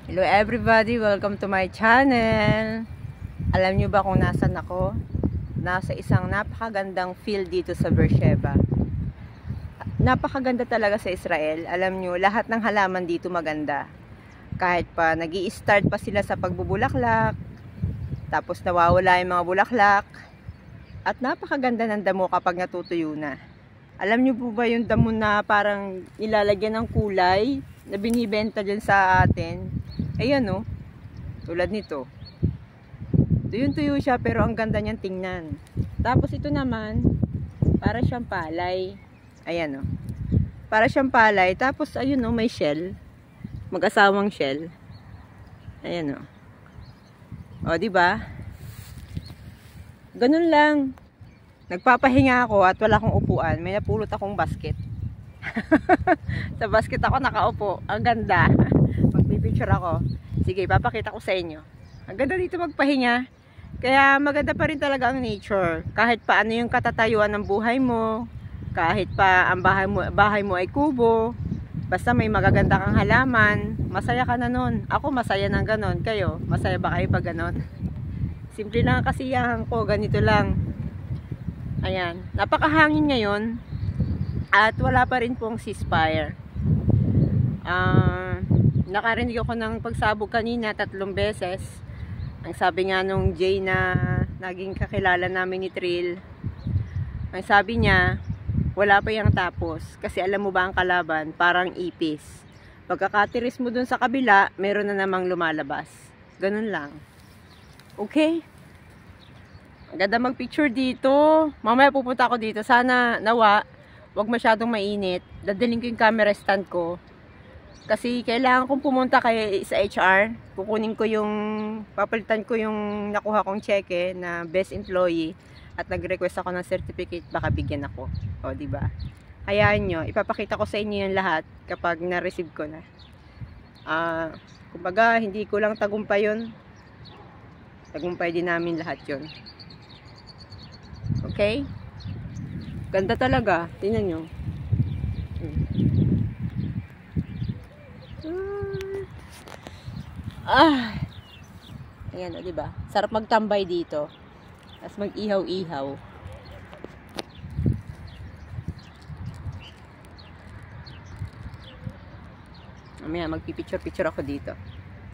Hello everybody, welcome to my channel. Alam nyo ba kung nasan ako? Nasa isang napakagandang field dito sa Beersheba. Napakaganda talaga sa Israel. Alam nyo, lahat ng halaman dito maganda. Kahit pa nag-i-start pa sila sa pagbubulaklak, tapos nawawala yung mga bulaklak, at napakaganda ng damo kapag natutuyo na. Alam nyo po ba yung damo na parang nilalagyan ng kulay na binibenta dyan sa atin? Ayan o, tulad nito. Tuyong-tuyo siya pero ang ganda niyang tingnan. Tapos ito naman, para siyang palay. Ayan o. Para siyang palay. Tapos ayun o, may shell. Mag-asawang shell. Ayan o. O, diba? Ganun lang. Nagpapahinga ako at wala akong upuan. May napulot akong basket. Sa basket ako nakaupo. Ang ganda. Magpipicture ako. Sige, papakita ko sa inyo. Ang ganda dito magpahinga. Kaya maganda pa rin talaga ang nature. Kahit pa ano yung katatayuan ng buhay mo. Kahit pa ang bahay mo ay kubo. Basta may magaganda kang halaman. Masaya ka na nun. Ako masaya ng ganon. Kayo, masaya ba kayo pag ganon? Simple lang ang kasiyahan ko. Ganito lang. Ayan. Napakahangin ngayon. At wala pa rin pong ceasefire. Nakarinig ako ng pagsabog kanina 3 beses. Ang sabi nga nung Jay na naging kakilala namin ni Trill, ang sabi niya, wala pa yung tapos. Kasi alam mo ba ang kalaban, parang ipis. Pagkakatiris mo dun sa kabila, meron na namang lumalabas. Ganun lang. Okay? Ang ganda magpicture dito. Mamaya pupunta ako dito. Sana nawa, wag masyadong mainit. Dadaling ko yung camera stand ko. Kasi kailangan kong pumunta sa HR. Kukunin ko yung, papalitan ko yung nakuha kong cheque na best employee. At nag-request ako ng certificate, baka bigyan ako. O, diba? Hayaan nyo, ipapakita ko sa inyo yung lahat kapag na-receive ko na. Kumbaga, hindi ko lang tagumpay yun. Tagumpay din namin lahat yun. Okay? Ganda talaga. Tingnan nyo. Ayan o, diba? Sarap magtambay dito. Tapos mag-ihaw-ihaw. Mamaya, magpipicture-picture ako dito.